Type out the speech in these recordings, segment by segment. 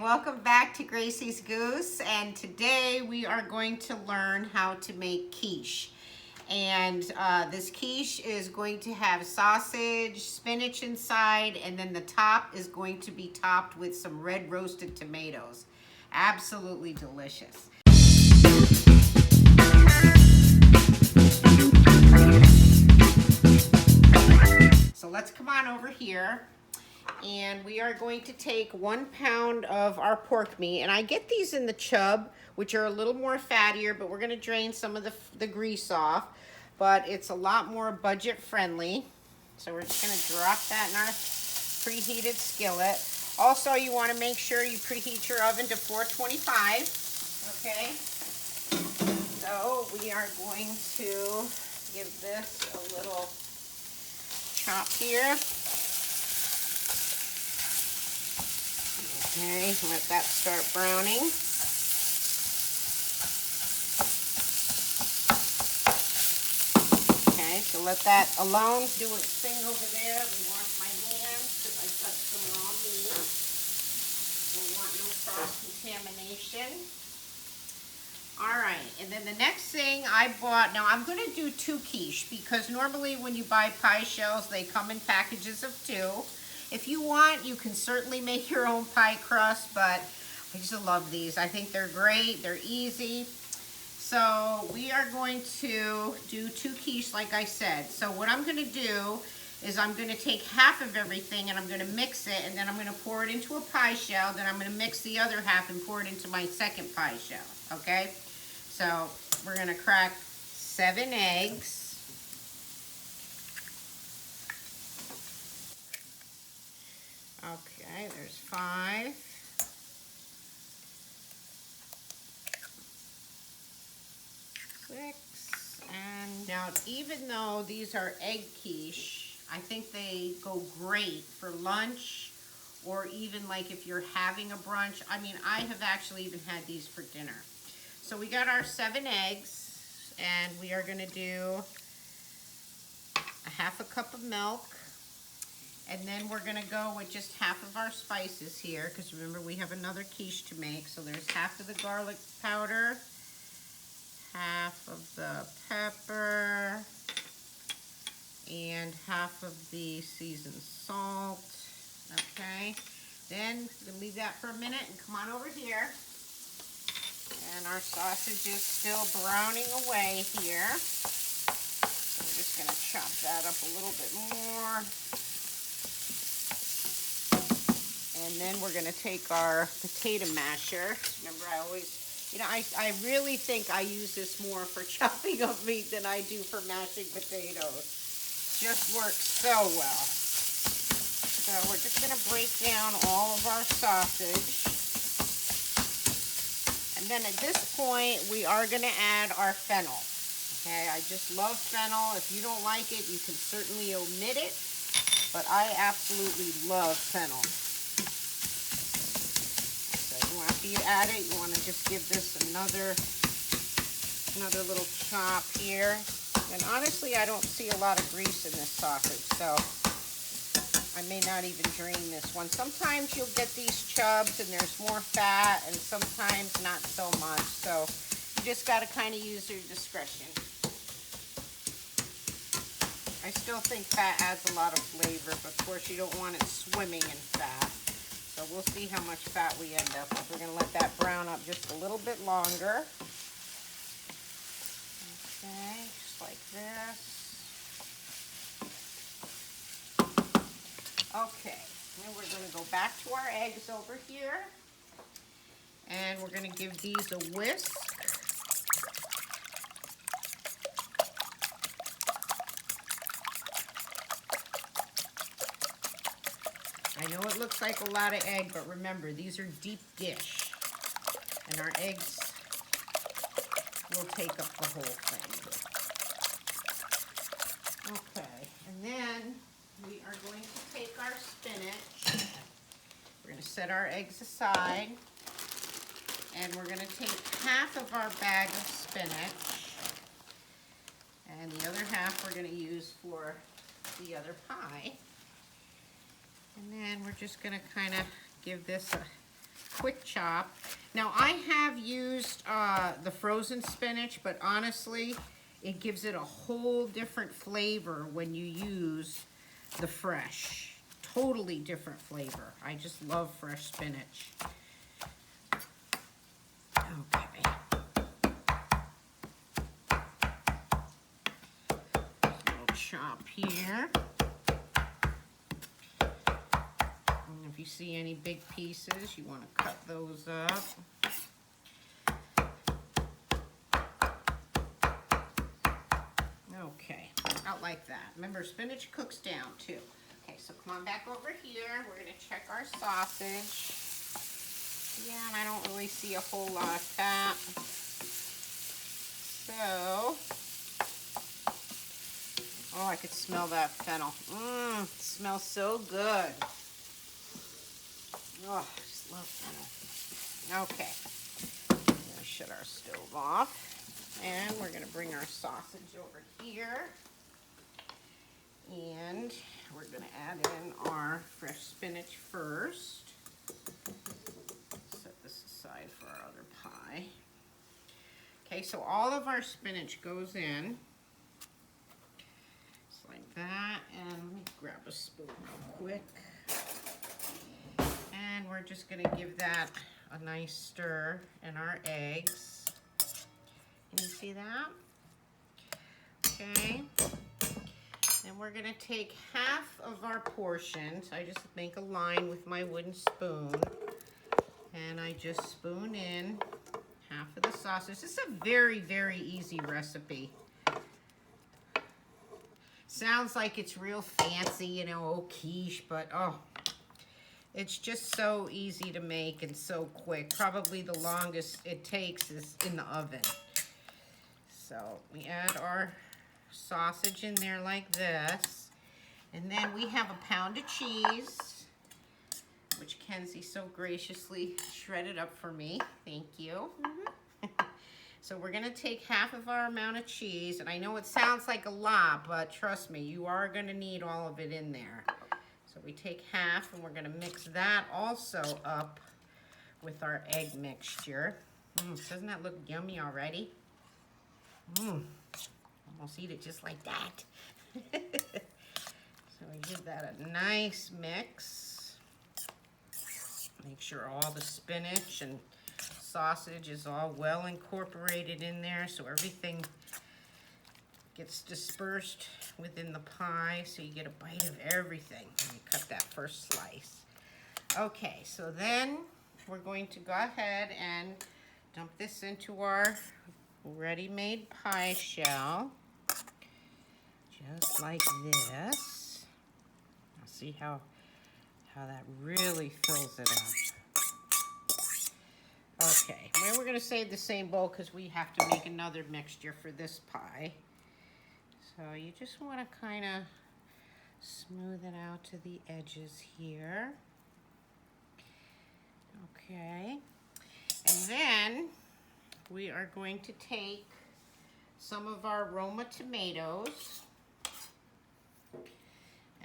welcome back to Gracie's Goose, and today we are going to learn how to make quiche. And this quiche is going to have sausage, spinach inside, and then the top is going to be topped with some red roasted tomatoes. Absolutely delicious. So let's come on over here. And we are going to take 1 pound of our pork meat, and I get these in the chub, which are a little more fattier, but we're going to drain some of the grease off, but it's a lot more budget friendly. So we're just going to drop that in our preheated skillet. Also, you want to make sure you preheat your oven to 425, okay? So we are going to give this a little chop here. Okay, let that start browning. Okay, so let that alone do its thing over there. We wash my hands because I touched some raw meat. Don't want no cross-contamination. Alright, and then the next thing I bought, now I'm going to do 2 quiche because normally when you buy pie shells, they come in packages of 2. If you want, you can certainly make your own pie crust, but I just love these. I think they're great. They're easy. So we are going to do 2 quiche, like I said. So what I'm going to do is I'm going to take half of everything and I'm going to mix it, and then I'm going to pour it into a pie shell. Then I'm going to mix the other half and pour it into my second pie shell. Okay? So we're going to crack 7 eggs. Okay, there's 5. 6. And now, even though these are egg quiche, I think they go great for lunch or even like if you're having a brunch. I mean, I have actually even had these for dinner. So we got our 7 eggs, and we are going to do a half a cup of milk. And then we're going to go with just half of our spices here, because remember we have another quiche to make. So there's half of the garlic powder, half of the pepper, and half of the seasoned salt. Okay, then we're going to leave that for a minute and come on over here. And our sausage is still browning away here. So we're just going to chop that up a little bit more. And then we're going to take our potato masher. Remember, I always, I really think I use this more for chopping up meat than I do for mashing potatoes. Just works so well. So we're just going to break down all of our sausage. And then at this point, we are going to add our fennel. Okay, I just love fennel. If you don't like it, you can certainly omit it. But I absolutely love fennel. After you add it, you want to just give this another little chop here. And honestly, I don't see a lot of grease in this sausage, so I may not even drain this one. Sometimes you'll get these chubs and there's more fat, and sometimes not so much. So you just got to kind of use your discretion. I still think fat adds a lot of flavor, but of course you don't want it swimming in fat. So we'll see how much fat we end up with. We're going to let that brown up just a little bit longer. Okay, just like this. Okay, then we're going to go back to our eggs over here. And we're going to give these a whisk. I know it looks like a lot of egg, but remember, these are deep dish. And our eggs will take up the whole thing. Okay, and then we are going to take our spinach. We're going to set our eggs aside. And we're going to take half of our bag of spinach. And the other half we're going to use for the other pie. And then we're just going to kind of give this quick chop. Now I have used the frozen spinach, but honestly, it gives it a whole different flavor when you use the fresh. Totally different flavor. I just love fresh spinach. Okay. Little chop here. And if you see any big pieces, you want to cut those up. Okay, out like that. Remember, spinach cooks down too. Okay, so come on back over here. We're gonna check our sausage. Yeah, and I don't really see a whole lot of fat. So, oh, I could smell that fennel. It smells so good. Oh, I just love fennel. Okay, I'm gonna shut our stove off. And we're gonna bring our sausage over here. And we're gonna add in our fresh spinach first. Set this aside for our other pie. Okay, so all of our spinach goes in. Just like that. And let me grab a spoon real quick. And we're just gonna give that a nice stir in our eggs. Can you see that? Okay. And we're gonna take half of our portions. I just make a line with my wooden spoon. And I just spoon in half of the sausage. This is a very, very easy recipe. Sounds like it's real fancy, you know, oh, quiche, but oh, it's just so easy to make and so quick. Probably the longest it takes is in the oven. So we add our sausage in there like this. And then we have a pound of cheese, which Kenzie so graciously shredded up for me. Thank you. So we're gonna take half of our amount of cheese, and I know it sounds like a lot, but trust me, you are gonna need all of it in there. So we take half, and we're gonna mix that also up with our egg mixture. Doesn't that look yummy already? Almost eat it just like that. So we give that a nice mix. Make sure all the spinach and sausage is all well incorporated in there so everything gets dispersed within the pie so you get a bite of everything when you cut that first slice. Okay, so then we're going to go ahead and dump this into our ready-made pie shell, just like this. Now see how that really fills it up. Okay, well, we're gonna save the same bowl because we have to make another mixture for this pie. So you just want to kind of smooth it out to the edges here. Okay, and then we are going to take some of our Roma tomatoes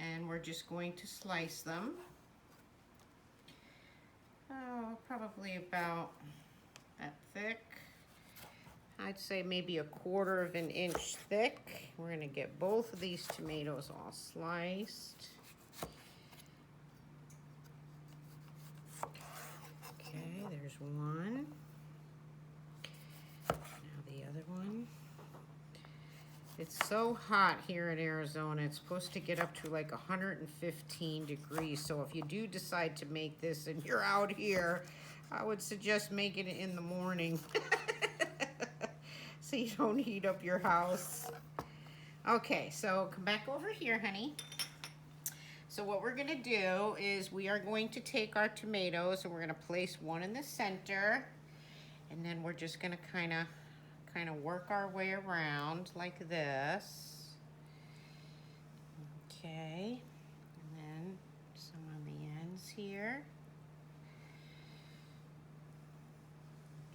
and we're just going to slice them. Oh, probably about that thick. I'd say maybe 1/4 of an inch thick. We're gonna get both of these tomatoes all sliced. Okay, there's one. Now the other one. It's so hot here in Arizona. It's supposed to get up to like 115 degrees. So if you do decide to make this and you're out here, I would suggest making it in the morning. So you don't heat up your house. Okay, so come back over here, honey. So what we're gonna do is we are going to take our tomatoes and we're gonna place one in the center. And then we're just gonna kind of work our way around like this. Okay, and then some on the ends here.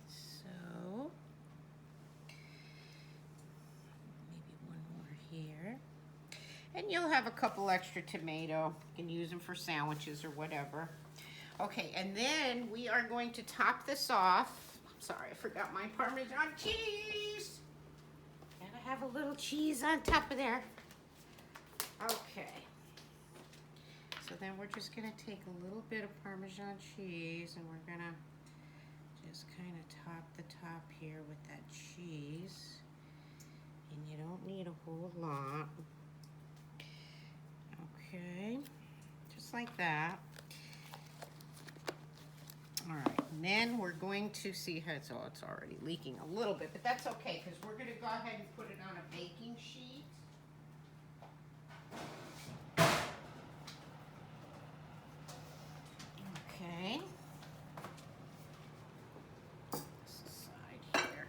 So, maybe one more here. And you'll have a couple extra tomato. You can use them for sandwiches or whatever. Okay, and then we are going to top this off. I'm sorry, I forgot my Parmesan cheese. Gotta have a little cheese on top of there. Okay. So then we're just gonna take a little bit of Parmesan cheese and we're gonna just kind of top the top here with that cheese. And you don't need a whole lot. Okay, just like that. All right, and then we're going to see how it's already leaking a little bit, but that's okay because we're gonna go ahead and put it on a baking sheet. Okay. This side here.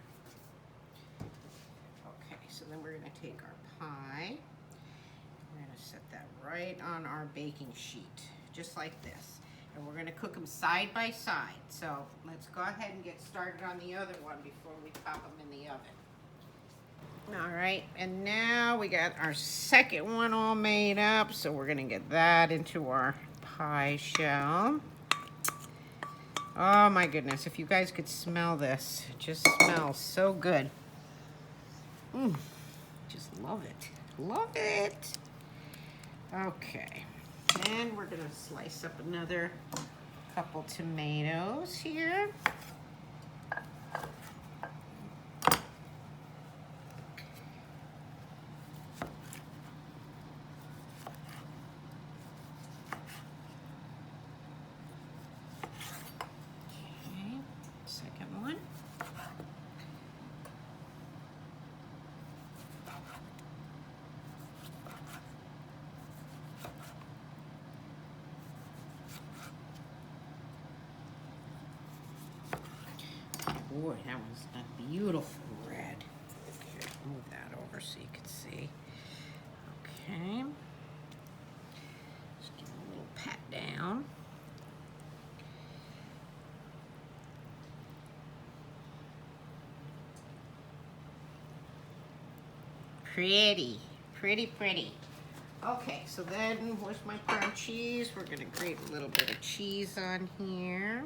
Okay, so then we're gonna take our pie. We're gonna set that right on our baking sheet, just like this. And we're gonna cook them side by side. So let's go ahead and get started on the other one before we pop them in the oven. All right, and now we got our second one all made up. So we're gonna get that into our pie shell. Oh my goodness, if you guys could smell this, it just smells so good. Just love it, love it. Okay, and we're gonna slice up another couple tomatoes here. Okay, second one. Boy, that was a beautiful red. Here, move that over so you can see. Okay. Just give it a little pat down. Pretty, pretty, pretty. Okay, so then where's my Parm cheese? We're gonna grate a little bit of cheese on here.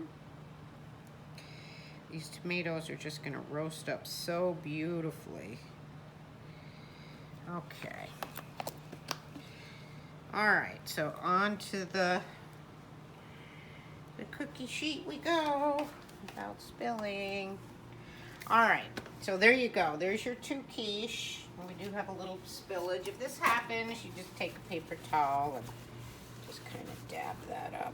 These tomatoes are just gonna roast up so beautifully. Okay. All right, so on to the cookie sheet we go, without spilling. All right, so there you go. There's your two quiche. And we do have a little spillage. If this happens, you just take a paper towel and just kind of dab that up.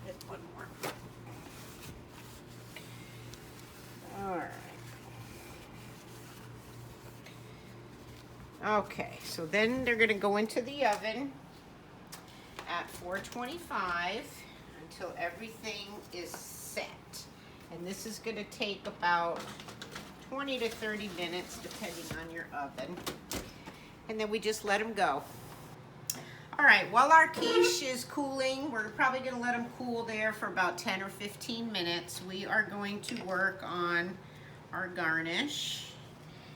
Hit one more. All right. Okay, so then they're gonna go into the oven at 425 until everything is set. And this is gonna take about 20 to 30 minutes depending on your oven. And then we just let them go. All right, while our quiche is cooling, we're probably gonna let them cool there for about 10 or 15 minutes. We are going to work on our garnish.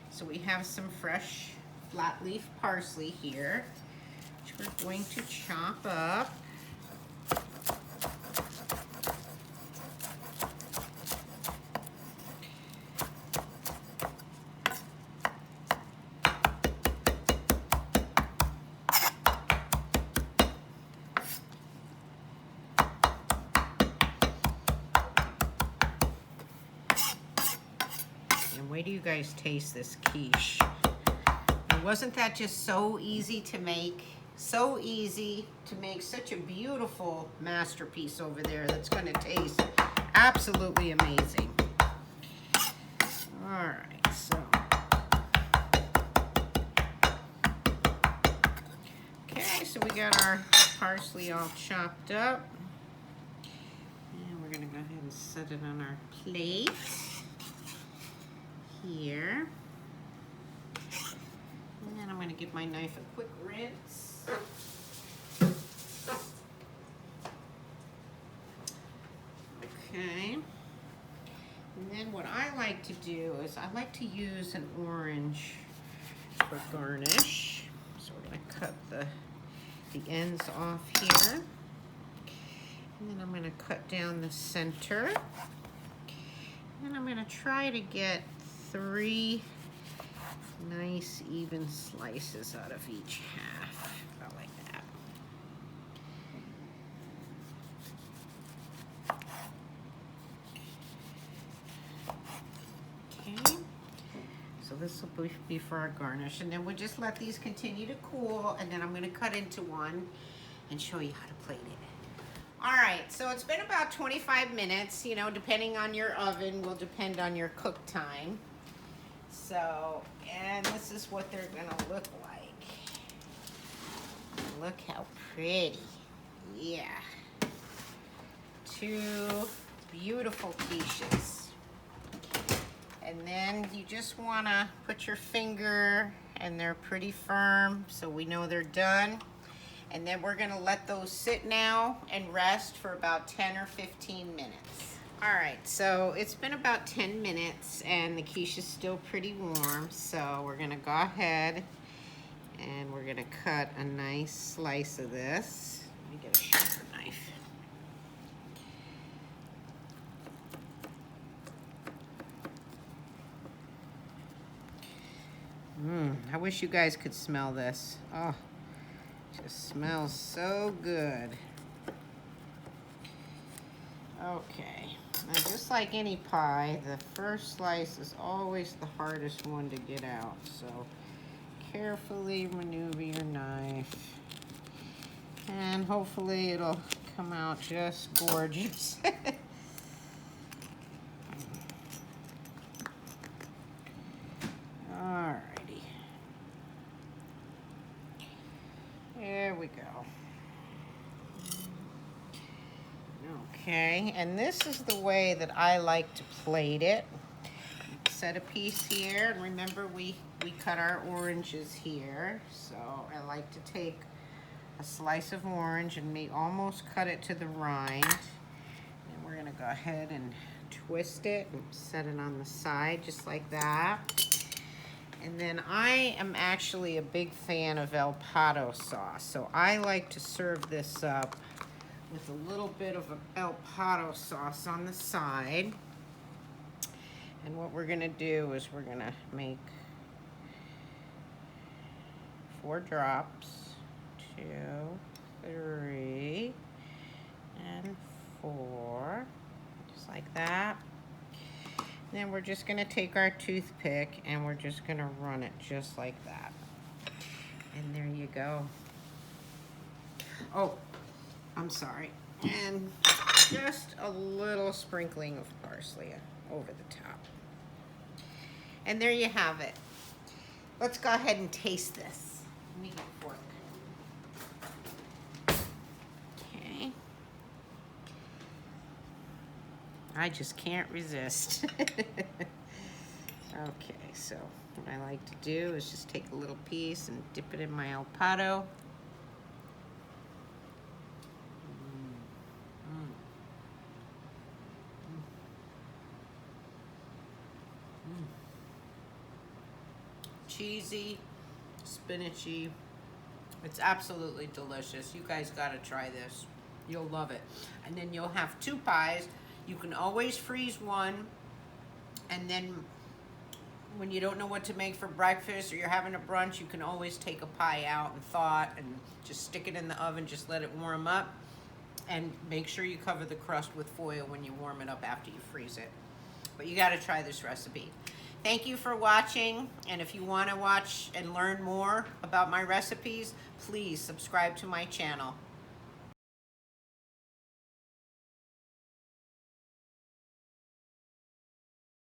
So we have some fresh flat leaf parsley here, which we're going to chop up. Wait till you guys taste this quiche. And wasn't that just so easy to make? So easy to make such a beautiful masterpiece over there that's going to taste absolutely amazing. All right, so. Okay, so we got our parsley all chopped up. And we're going to go ahead and set it on our plate. Here. And then I'm going to give my knife a quick rinse. Okay. And then what I like to do is I like to use an orange for garnish. So we're going to cut the the ends off here. And then I'm going to cut down the center. And I'm going to try to get 3 nice even slices out of each half. About like that. Okay. So this will be for our garnish. And then we'll just let these continue to cool. And then I'm going to cut into one and show you how to plate it. All right, so it's been about 25 minutes, you know, depending on your oven, will depend on your cook time. So, and this is what they're gonna look like. Look how pretty. Yeah. 2 beautiful quiches. And then you just wanna put your finger, and they're pretty firm, so we know they're done. And then we're gonna let those sit now and rest for about 10 or 15 minutes. All right, so it's been about 10 minutes and the quiche is still pretty warm. So we're gonna go ahead and we're gonna cut a nice slice of this. Let me get a sharper knife. I wish you guys could smell this. Oh. Just smells so good. Okay, now just like any pie, the first slice is always the hardest one to get out. So carefully maneuver your knife and hopefully it'll come out just gorgeous. Alrighty. There we go. Okay, and this is the way that I like to plate it. Set a piece here, and remember we cut our oranges here. So I like to take a slice of orange and almost cut it to the rind. And we're gonna go ahead and twist it and set it on the side just like that. And then I am actually a big fan of El Pato sauce. So I like to serve this up with a little bit of El Pato sauce on the side. And what we're gonna do is we're gonna make 4 drops, 2, 3, and 4, just like that. Then we're just gonna take our toothpick and we're just gonna run it just like that. And there you go. Oh, I'm sorry. And just a little sprinkling of parsley over the top. And there you have it. Let's go ahead and taste this. Let me get a fork. I just can't resist. Okay, so what I like to do is just take a little piece and dip it in my El Pato. Cheesy, spinachy. It's absolutely delicious. You guys gotta try this. You'll love it. And then you'll have 2 pies. You can always freeze one, and then when you don't know what to make for breakfast or you're having a brunch, you can always take a pie out and thaw it and just stick it in the oven, just let it warm up, and make sure you cover the crust with foil when you warm it up after you freeze it. But you gotta try this recipe. Thank you for watching, and if you wanna watch and learn more about my recipes, please subscribe to my channel.